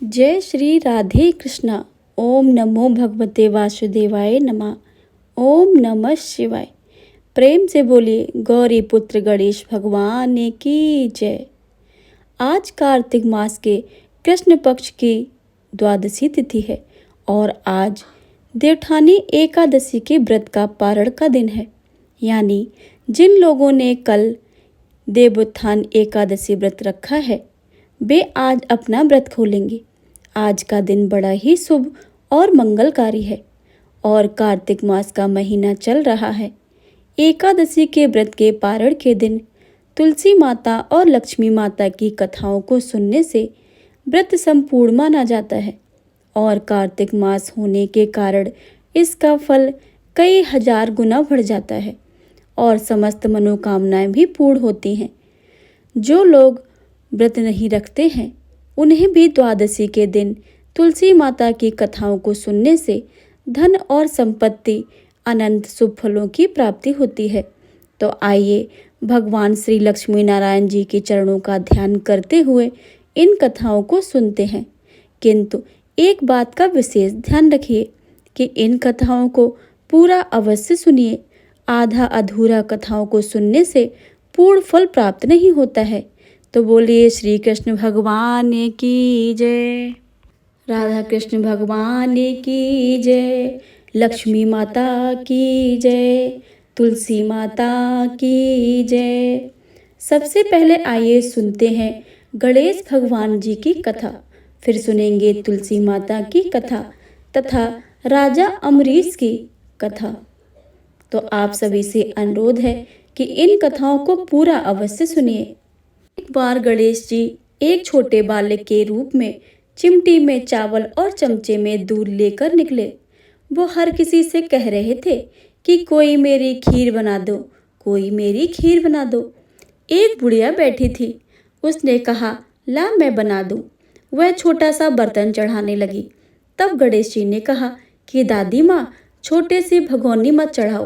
जय श्री राधे कृष्णा। ओम नमो भगवते वासुदेवाय नमः। ओम नमः शिवाय। प्रेम से बोलिए गौरी पुत्र गणेश भगवान की जय। आज कार्तिक मास के कृष्ण पक्ष की द्वादशी तिथि है और आज देवठानी एकादशी के व्रत का पारण का दिन है। यानी जिन लोगों ने कल देवोत्थान एकादशी व्रत रखा है वे आज अपना व्रत खोलेंगे। आज का दिन बड़ा ही शुभ और मंगलकारी है और कार्तिक मास का महीना चल रहा है। एकादशी के व्रत के पारण के दिन तुलसी माता और लक्ष्मी माता की कथाओं को सुनने से व्रत संपूर्ण माना जाता है और कार्तिक मास होने के कारण इसका फल कई हजार गुना बढ़ जाता है और समस्त मनोकामनाएं भी पूर्ण होती हैं। जो लोग व्रत नहीं रखते हैं उन्हें भी द्वादशी के दिन तुलसी माता की कथाओं को सुनने से धन और संपत्ति अनंत शुभ फलों की प्राप्ति होती है। तो आइए भगवान श्री लक्ष्मी नारायण जी के चरणों का ध्यान करते हुए इन कथाओं को सुनते हैं। किंतु एक बात का विशेष ध्यान रखिए कि इन कथाओं को पूरा अवश्य सुनिए। आधा अधूरा कथाओं को सुनने से पूर्ण फल प्राप्त नहीं होता है। तो बोलिए श्री कृष्ण भगवान की जय, राधा कृष्ण भगवान की जय, लक्ष्मी माता की जय, तुलसी माता की जय। सबसे पहले आइए सुनते हैं गणेश भगवान जी की कथा, फिर सुनेंगे तुलसी माता की कथा तथा राजा अम्बरीश की कथा। तो आप सभी से अनुरोध है कि इन कथाओं को पूरा अवश्य सुनिए। एक बार गणेश जी एक छोटे बालक के रूप में चिमटी में चावल और चमचे में दूध लेकर निकले। वो हर किसी से कह रहे थे कि कोई मेरी खीर बना दो, कोई मेरी खीर बना दो। एक बुढ़िया बैठी थी, उसने कहा ला मैं बना दूं। वह छोटा सा बर्तन चढ़ाने लगी। तब गणेश जी ने कहा कि दादी माँ, छोटे से भगोनी मत चढ़ाओ,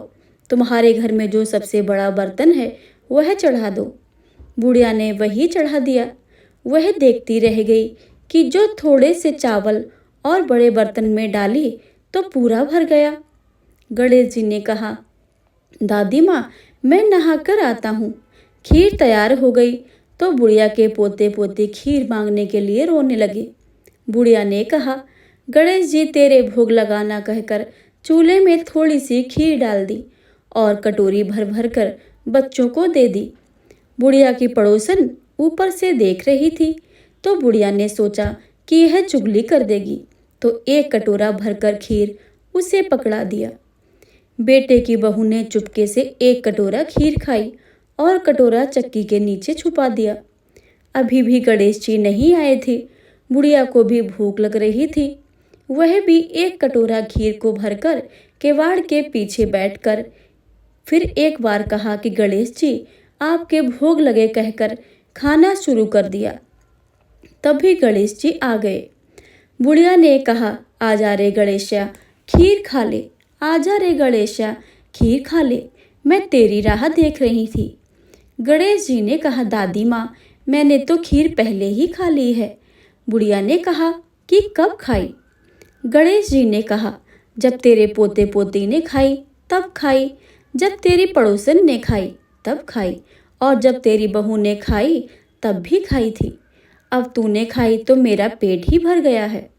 तुम्हारे घर में जो सबसे बड़ा बर्तन है वह चढ़ा दो। बुढ़िया ने वही चढ़ा दिया। वह देखती रह गई कि जो थोड़े से चावल और बड़े बर्तन में डाली तो पूरा भर गया। गणेश जी ने कहा दादी माँ, मैं नहाकर आता हूँ। खीर तैयार हो गई तो बुढ़िया के पोते पोते खीर मांगने के लिए रोने लगे। बुढ़िया ने कहा गणेश जी तेरे भोग लगाना कहकर चूल्हे में थोड़ी सी खीर डाल दी और कटोरी भर भर कर बच्चों को दे दी। बुढ़िया की पड़ोसन ऊपर से देख रही थी तो बुढ़िया ने सोचा कि यह चुगली कर देगी, तो एक कटोरा भरकर खीर उसे पकड़ा दिया। बेटे की बहू ने चुपके से एक कटोरा खीर खाई और कटोरा चक्की के नीचे छुपा दिया। अभी भी गणेश जी नहीं आए थे। बुढ़िया को भी भूख लग रही थी। वह भी एक कटोरा खीर को भरकर केवाड़ के पीछे बैठकर फिर एक बार कहा कि गणेश जी आपके भोग लगे कहकर खाना शुरू कर दिया। तभी गणेश जी आ गए। बुढ़िया ने कहा आजा रे गणेशा, खीर खा ले, आजा रे गणेशा, खीर खा ले, मैं तेरी राह देख रही थी। गणेश जी ने कहा दादी माँ, मैंने तो खीर पहले ही खा ली है। बुढ़िया ने कहा कि कब खाई? गणेश जी ने कहा जब तेरे पोते पोती ने खाई तब खाई, जब तेरी पड़ोसन ने खाई तब खाई और जब तेरी बहू ने खाई तब भी खाई थी। अब तूने खाई तो मेरा पेट ही भर गया है।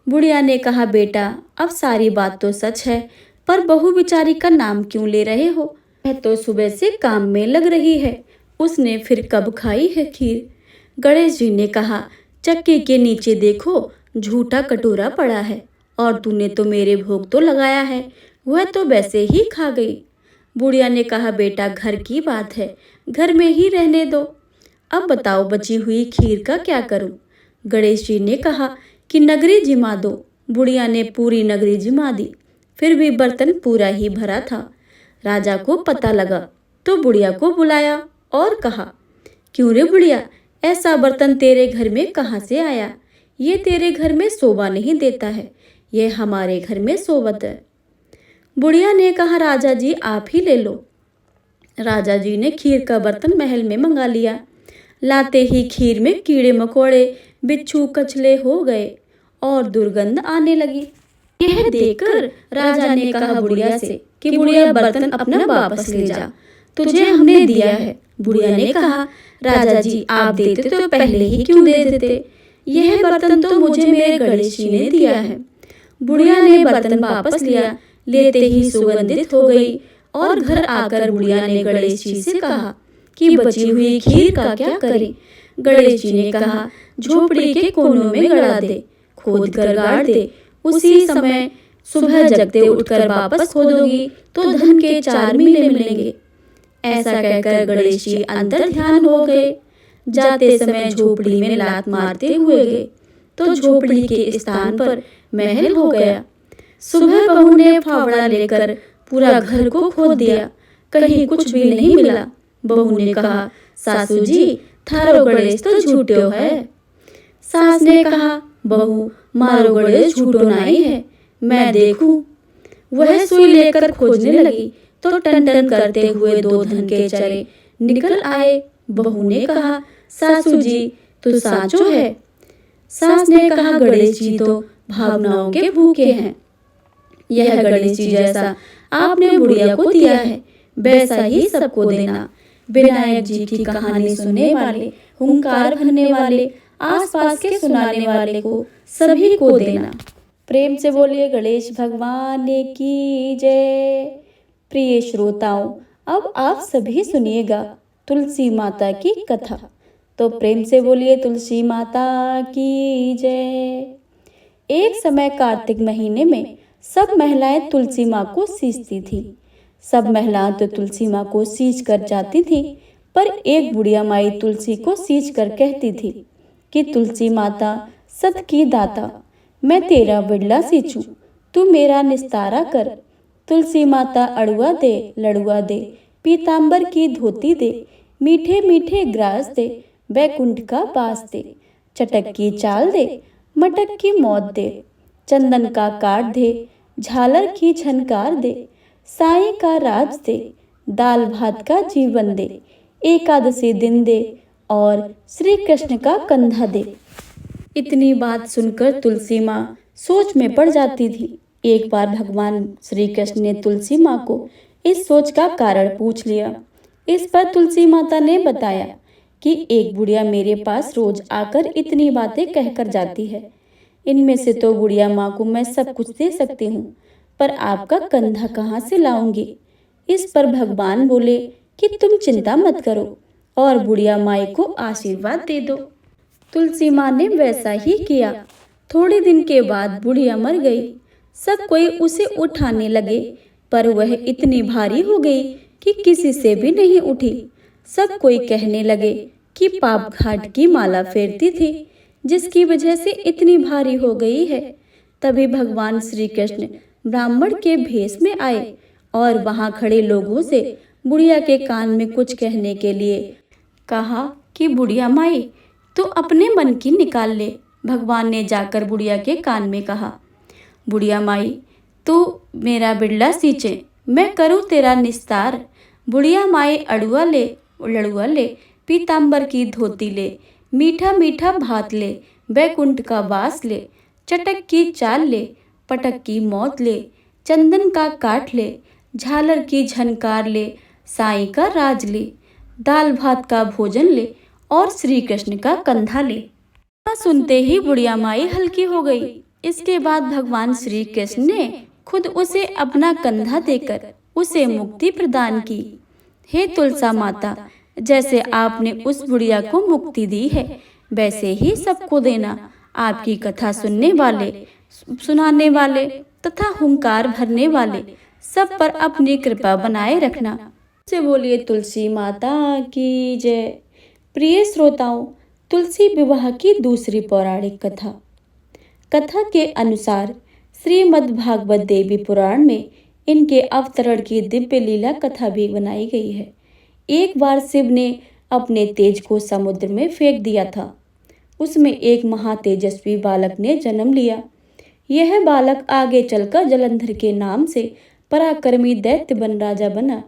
बुढ़िया ने कहा बेटा, अब सारी बात तो सच है, पर बहू बेचारी का नाम क्यों ले रहे हो? वह तो सुबह से काम में लग रही है, उसने फिर कब खाई है खीर? गणेश जी ने कहा चक्की के नीचे देखो, झूठा कटोरा पड़ा है और तूने तो मेरे भोग तो लगाया है, वह तो वैसे ही खा गई। बुढ़िया ने कहा बेटा, घर की बात है, घर में ही रहने दो। अब बताओ बची हुई खीर का क्या करूं? गणेश जी ने कहा कि नगरी जिमा दो। बुढ़िया ने पूरी नगरी जिमा दी, फिर भी बर्तन पूरा ही भरा था। राजा को पता लगा तो बुढ़िया को बुलाया और कहा क्यों रे बुढ़िया, ऐसा बर्तन तेरे घर में कहाँ से आया? ये तेरे घर में शोभा नहीं देता है, ये हमारे घर में शोभत है। बुढ़िया ने कहा राजा जी आप ही ले लो। राजा जी ने खीर का बर्तन महल में मंगा लिया। लाते ही खीर में कीड़े मकोड़े, बिच्छू कछले हो गए और दुर्गंध आने लगी। यह देखकर राजा ने कहा बुढ़िया से कि बुढ़िया बर्तन अपना वापस ले जा, तुझे हमने दिया है। बुढ़िया ने कहा राजा जी आप देते तो पहले ही क्यों दे देते, यह बर्तन तो मुझे मेरे गणेश जी ने दिया है। बुढ़िया ने बर्तन वापस लिया, लेते ही सुगंधित हो गई और घर आकर बुढ़िया ने गणेश जी से कहा कि बची हुई खीर का क्या करें। गणेश जी ने कहा झोपड़ी के कोनों में गड़ा दे, खोद कर गाड़ दे, उसी समय सुबह जगते उठकर वापस खोदोगी तो धन के 4 मीले मिलेंगे। ऐसा कहकर गणेश जी अंतर ध्यान हो गए। जाते समय झोपड़ी में लात मारते हुए गए तो झोपड़ी के स्थान पर महल हो गया। सुबह बहू ने फावड़ा लेकर पूरा घर को खोद दिया, कहीं कुछ भी नहीं मिला। बहू ने कहा सासू जी थारो गणेश तो झूठो है। सास ने कहा बहू मारो गणेश झूठो नहीं है, मैं देखूं। वह सुई लेकर खोजने लगी तो टन टन करते हुए 2 धन के चरे निकल आए। बहू ने कहा सासू जी तू साचो है। सास ने कहा गणेश जी तो भावनाओं के भूखे हैं, यह गणेश जी जैसा आपने बुढ़िया को दिया है वैसा ही सबको देना। विनायक जी की कहानी सुनने वाले, हुंकार भरने वाले, आसपास के सुनाने वाले को सभी को देना। प्रेम से बोलिए गणेश भगवान की जय। प्रिय श्रोताओं, अब आप सभी सुनिएगा तुलसी माता की कथा। तो प्रेम से बोलिए तुलसी माता की जय। एक समय कार्तिक महीने में सब महिलाएं तुलसी माँ को सींचती थी। सब महिलाएं तो तुलसी माँ को सींच कर जाती थी, पर एक बुढ़िया माई तुलसी को सींच कर कहती थी कि तुलसी माता सत की दाता, मैं तेरा बिड़ला सींचूं, तू मेरा निस्तारा कर। तुलसी माता अड़ुआ दे, लड़ुआ दे, पीतांबर की धोती दे, मीठे मीठे ग्रास दे, बैकुंठ का बास दे, चटक की चाल दे, मटक की मौत दे, चंदन का काट दे, झालर की झनकार दे, साईं का राज दे, दाल भात का जीवन दे, एकादशी दिन दे और श्री कृष्ण का कंधा दे। इतनी बात सुनकर तुलसी माँ सोच में पड़ जाती थी। एक बार भगवान श्री कृष्ण ने तुलसी माँ को इस सोच का कारण पूछ लिया। इस पर तुलसी माता ने बताया कि एक बुढ़िया मेरे पास रोज आकर इतनी बातें कहकर जाती है। इनमें से तो बुढ़िया माँ को मैं सब कुछ दे सकती हूँ, पर आपका कंधा कहाँ से लाऊंगी। इस पर भगवान बोले कि तुम चिंता मत करो और बुढ़िया माई को आशीर्वाद दे दो। तुलसी माँ ने वैसा ही किया। थोड़े दिन के बाद बुढ़िया मर गई। सब कोई उसे उठाने लगे, पर वह इतनी भारी हो गई कि किसी से भी नहीं उठी। सब कोई कहने लगे कि पाप घाट की माला फेरती थी, जिसकी वजह से इतनी भारी हो गई है। तभी भगवान श्री कृष्ण ब्राह्मण के भेष में आए और वहां खड़े लोगों से बुढ़िया के कान में कुछ कहने के लिए कहा कि बुढ़िया माई तू अपने मन की निकाल ले। भगवान ने जाकर बुढ़िया के कान में कहा बुढ़िया माई तू मेरा बिड़ला सींचे, मैं करूँ तेरा निस्तार। बुढ़िया माई अड़ुआ ले, लड़ुआ ले, पीतांबर की धोती ले, मीठा मीठा भात ले, बैकुंठ का बास ले, चटक की चाल ले, पटक की मौत ले, चंदन का काट ले, झालर की झनकार ले, साईं का राज ले, दाल भात का भोजन ले और श्री कृष्ण का कंधा ले। सुनते ही बुढ़िया माई हल्की हो गई। इसके बाद भगवान श्री कृष्ण ने खुद उसे अपना कंधा देकर उसे मुक्ति प्रदान की। हे तुलसा माता, जैसे आपने उस बुढ़िया को मुक्ति दी है वैसे ही सबको देना। आपकी कथा सुनने वाले, सुनाने वाले तथा हुंकार भरने वाले सब पर अपनी कृपा बनाए रखना। से बोलिए तुलसी माता की जय। प्रिय श्रोताओं, तुलसी विवाह की दूसरी पौराणिक कथा। कथा के अनुसार श्रीमद् भागवत देवी पुराण में इनके अवतरण की दिव्य लीला कथा भी बनाई गई है। एक बार शिव ने अपने तेज को समुद्र में फेंक दिया था। उसमें एक महातेजस्वी बालक ने जन्म लिया। यह बालक आगे चलकर जलंधर के नाम से पराक्रमी दैत्य बन राजा बना।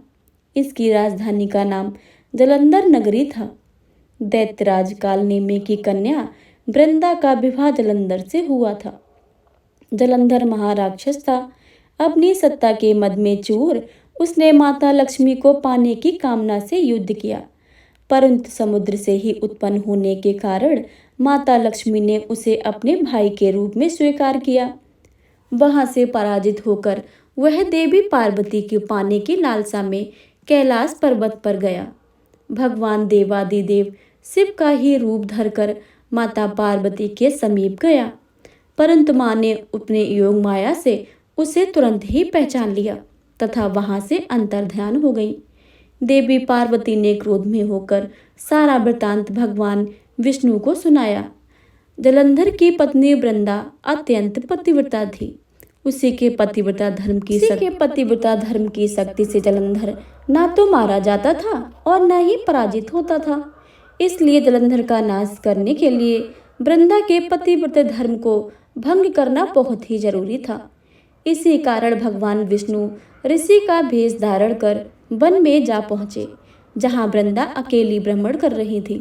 इसकी राजधानी का नाम जलंधर नगरी था। दैत्यराज कालनेमी की कन्या वृंदा का विवाह जलंधर से हुआ था। जलंधर महाराक्षस था। अपनी सत्ता के मद में चूर उसने माता लक्ष्मी को पाने की कामना से युद्ध किया, परंतु समुद्र से ही उत्पन्न होने के कारण माता लक्ष्मी ने उसे अपने भाई के रूप में स्वीकार किया। वहां से पराजित होकर वह देवी पार्वती को पाने की लालसा में कैलाश पर्वत पर गया। भगवान देवादिदेव शिव का ही रूप धरकर माता पार्वती के समीप गया, परंतु मां ने अपने योग माया से उसे तुरंत ही पहचान लिया तथा वहां से अंतर्ध्यान हो गई। देवी पार्वती ने क्रोध में होकर सारा वृतांत भगवान विष्णु को सुनाया। जलंधर की पत्नी वृंदा अत्यंत पतिव्रता थी। उसी के पतिव्रता धर्म की शक्ति से जलंधर ना तो मारा जाता था और न ही पराजित होता था। इसलिए जलंधर का नाश करने के लिए वृंदा के पतिव्रता धर्म को भंग करना बहुत ही जरूरी था। इसी कारण भगवान विष्णु ऋषि का भेष धारण कर वन में जा पहुंचे, जहां वृंदा अकेली भ्रमण कर रही थी।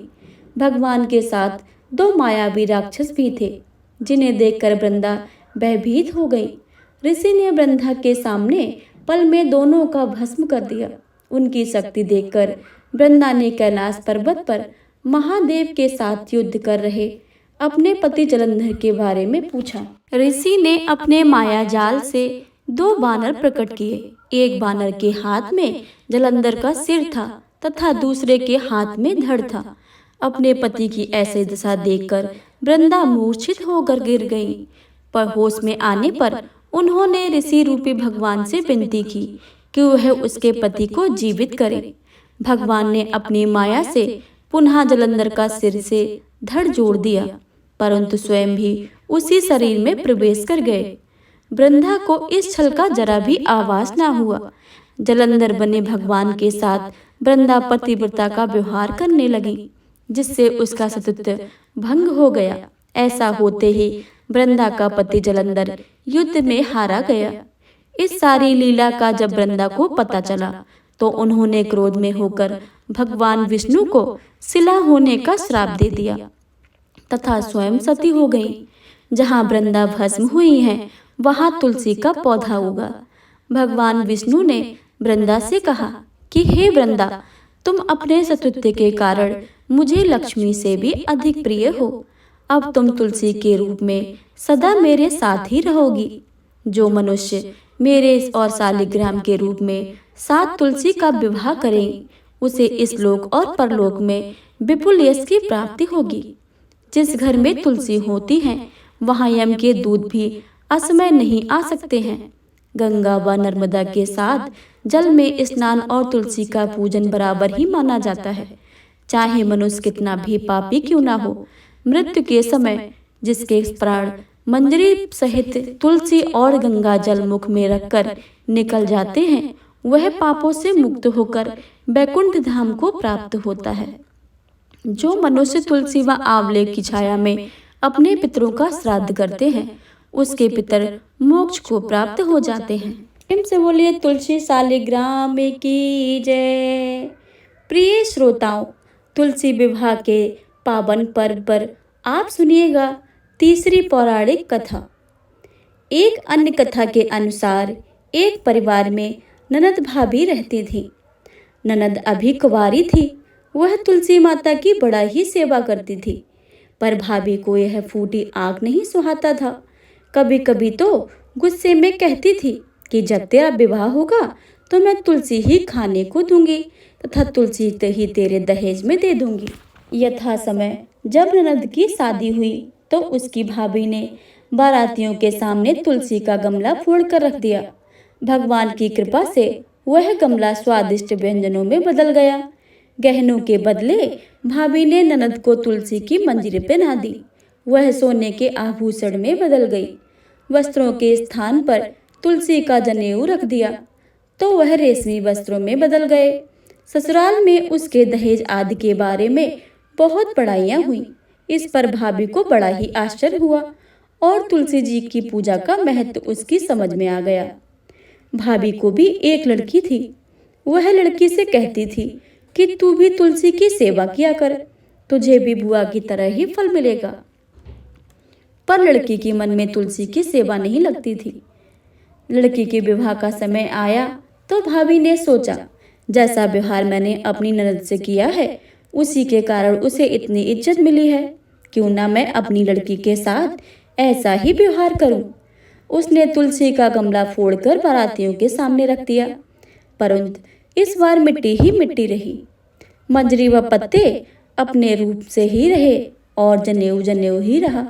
भगवान के साथ 2 मायावी राक्षस भी थे, जिन्हें देखकर वृंदा भयभीत हो गई। ऋषि ने वृंदा के सामने पल में दोनों का भस्म कर दिया। उनकी शक्ति देखकर वृंदा ने कैलाश पर्वत पर महादेव के साथ युद्ध कर रहे अपने पति जलंधर के बारे में पूछा। ऋषि ने अपने माया जाल से 2 बानर प्रकट किए। एक बानर के हाथ में जलंधर का सिर था तथा दूसरे के हाथ में धड़ था। अपने पति की ऐसी दशा देखकर वृंदा मूर्छित होकर गिर गई, पर होश में आने पर उन्होंने ऋषि रूपी भगवान से विनती की कि वह उसके पति को जीवित करे। भगवान ने अपनी माया से पुनः जलंधर का सिर से धड़ जोड़ दिया, परंतु स्वयं भी उसी शरीर में प्रवेश कर गए। वृंदा को इस छल का जरा भी आभास न हुआ। जलंधर बने भगवान के साथ वृंदा पतिव्रता का व्यवहार करने लगी, जिससे उसका सतत्व भंग हो गया। ऐसा होते ही वृंदा का पति जलंधर युद्ध में हारा गया। इस सारी लीला का जब वृंदा को पता चला तो उन्होंने क्रोध में होकर भगवान विष्णु को शिला होने का श्राप दे दिया तथा स्वयं सती हो गई। जहाँ वृंदा भस्म हुई है वहाँ तुलसी का पौधा उगा। भगवान विष्णु ने वृंदा से कहा कि हे वृंदा, तुम अपने सतत्व के कारण मुझे लक्ष्मी से भी अधिक प्रिय हो। अब तुम तुलसी के रूप में सदा मेरे साथ ही रहोगी। जो मनुष्य मेरे और शालिग्राम के रूप में साथ तुलसी का विवाह करें, उसे इस लोक और परलोक में विपुल यश की प्राप्ति होगी। जिस घर में तुलसी होती है वहाँ यम के दूत भी असमय नहीं आ सकते हैं। गंगा व नर्मदा के साथ जल में स्नान और तुलसी का पूजन बराबर ही माना जाता है। चाहे मनुष्य कितना भी पापी क्यों ना हो, मृत्यु के समय जिसके प्राण मंजरी सहित तुलसी और गंगा जल मुख में रखकर निकल जाते हैं, वह पापों से मुक्त होकर बैकुंठ धाम को प्राप्त होता है। जो मनुष्य तुलसी व आंवले की छाया में अपने पितरों का श्राद्ध करते हैं, उसके पितर मोक्ष को प्राप्त हो जाते हैं। प्रेम से बोलिए तुलसी शालिग्राम की जय। प्रिय श्रोताओं, तुलसी विवाह के पावन पर्व पर आप सुनिएगा तीसरी पौराणिक कथा। एक अन्य कथा के अनुसार एक परिवार में ननद भाभी रहती थी। ननद अभी कुंवारी थी। वह तुलसी माता की बड़ा ही सेवा करती थी, पर भाभी को यह फूटी आग नहीं सुहाता था। कभी कभी तो गुस्से में कहती थी कि जब तेरा विवाह होगा तो मैं तुलसी ही खाने को दूंगी तथा तुलसी ही तेरे दहेज में दे दूंगी। यथा समय जब ननद की शादी हुई तो उसकी भाभी ने बारातियों के सामने तुलसी का गमला फोड़ कर रख दिया। भगवान की कृपा से वह गमला स्वादिष्ट व्यंजनों में बदल गया। गहनों के बदले भाभी ने ननद को तुलसी की मंजरी पहना दी। वह सोने के आभूषण में बदल गई। वस्त्रों के स्थान पर तुलसी का जनेऊ रख दिया तो वह रेशमी वस्त्रों में बदल गए। ससुराल में उसके दहेज आदि के बारे में बहुत बड़ाइयाँ हुई। इस पर भाभी को बड़ा ही आश्चर्य हुआ और तुलसी जी की पूजा का महत्व उसकी समझ में आ गया। भाभी को भी एक लड़की थी। वह लड़की से कहती थी कि तू भी तुलसी की सेवा किया कर। तुझे भी बुआ की तरह ही फल मिलेगा। पर लड़की के मन में तुलसी की सेवा नहीं लगती थी। लड़की के विवाह का समय आया तो भाभी ने सोचा, जैसा व्यवहार मैंने अपनी ननद से किया है उसी के कारण उसे इतनी इज्जत मिली है, क्यों ना मैं अपनी लड़की के साथ ऐसा ही व्यवहार करूं। उसने तुलसी का गमला फोड़कर बारातियों के सामने रख दिया, परंतु इस बार मिट्टी ही मिट्टी रही। मंजरी व पत्ते अपने रूप से ही रहे और जनेऊ जनेऊ ही रहा।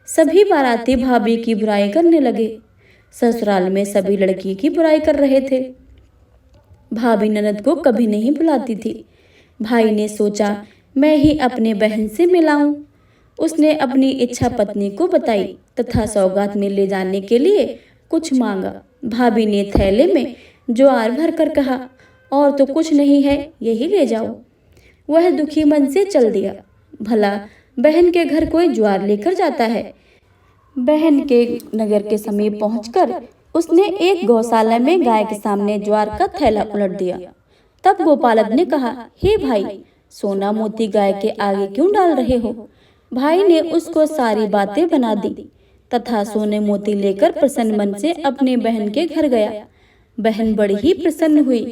सभी बाराती भाभी की बुराई करने लगे। ससुराल में सभी लड़की की बुराई कर रहे थे। भाभी ननद को कभी नहीं बुलाती थी। भाई ने सोचा मैं ही अपने बहन से मिलाऊं। उसने अपनी इच्छा पत्नी को बताई तथा सौगात में ले जाने के लिए कुछ मांगा। भाभी ने थैले में ज्वार भर कर कहा, और तो कुछ नहीं है, यही ले जाओ। वह दुखी मन से चल दिया। भला बहन के घर कोई ज्वार लेकर जाता है। बहन के नगर के समीप पहुंचकर उसने एक गौशाला में गाय के सामने ज्वार का थैला उलट दिया। तब गोपालक ने कहा, हे भाई, सोना मोती गाय के आगे क्यों डाल रहे हो। भाई ने उसको सारी बातें बना दी तथा सोने मोती लेकर प्रसन्न मन से अपनी बहन के घर गया। बहन बड़ी ही प्रसन्न हुई।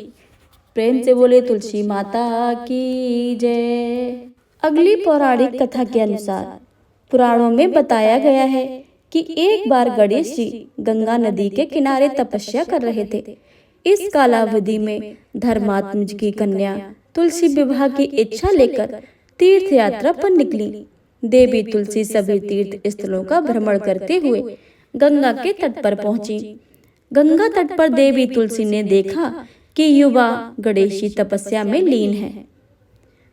प्रेम से बोले तुलसी माता की जय। अगली पौराणिक कथा के अनुसार पुराणों में बताया गया है कि एक बार गणेश जी गंगा नदी के किनारे तपस्या कर रहे थे। इस कालावधि में धर्मात्मा की कन्या तुलसी विवाह की इच्छा लेकर तीर्थ यात्रा पर निकली। देवी तुलसी सभी तीर्थ स्थलों का भ्रमण करते हुए गंगा के तट पर पहुंची। गंगा तट पर देवी तुलसी ने देखा कि युवा गणेश जी तपस्या में लीन है।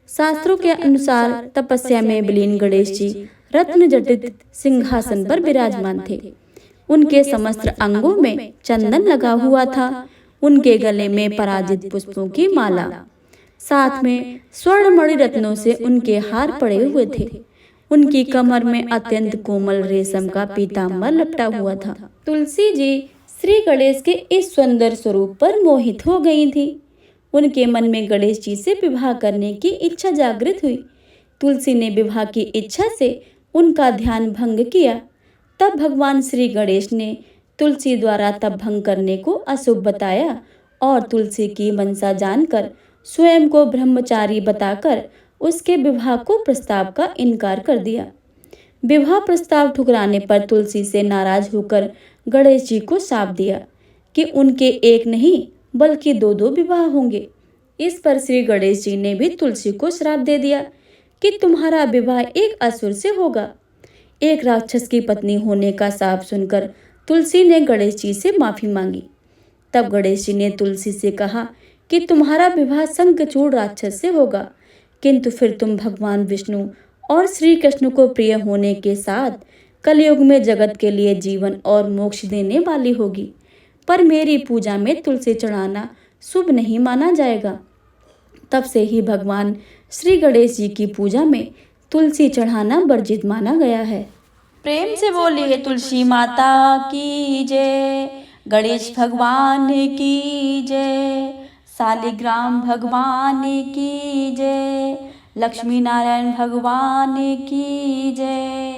शास्त्रों के अनुसार तपस्या में विलीन गणेश जी रत्न जटित सिंहासन पर विराजमान थे। उनके समस्त अंगों में चंदन लगा हुआ था। उनके गले में पराजित पुष्पों की माला, साथ में स्वर्णमणि रत्नों से उनके हार पड़े हुए थे। उनकी कमर में अत्यंत कोमल रेशम का पीताम्बर लपटा हुआ था। तुलसी जी श्री गणेश के इस सुंदर स्वरूप पर मोहित हो गई थी। उनके मन में गणेश जी से विवाह करने की इच्छा जागृत हुई। तुलसी ने विवाह की इच्छा से उनका ध्यान भंग किया। तब भगवान श्री गणेश ने तुलसी द्वारा तप भंग करने को अशुभ बताया और तुलसी की मनसा जानकर स्वयं को ब्रह्मचारी बताकर उसके विवाह को प्रस्ताव का इनकार कर दिया। विवाह प्रस्ताव ठुकराने पर तुलसी से नाराज होकर गणेश जी को शाप दिया कि उनके एक नहीं बल्कि दो दो विवाह होंगे। इस पर श्री गणेश जी ने भी तुलसी को श्राप दे दिया कि तुम्हारा विवाह एक असुर से होगा। एक राक्षस की पत्नी होने का शाप सुनकर तुलसी ने गणेश जी से माफी मांगी। तब गणेश जी ने तुलसी से कहा कि तुम्हारा विवाह शंखचूड़ राक्षस से होगा, किंतु फिर तुम भगवान विष्णु और श्री कृष्ण को प्रिय होने के साथ कलयुग में जगत के लिए जीवन और मोक्ष देने वाली होगी। पर मेरी पूजा में तुलसी चढ़ाना शुभ नहीं माना जाएगा। तब से ही भगवान श्री गणेश जी की पूजा में तुलसी चढ़ाना वर्जित माना गया है। प्रेम से बोलिए तुलसी माता की जय, गणेश भगवान की जय, शालिग्राम भगवान की जय, लक्ष्मी नारायण भगवान की जय।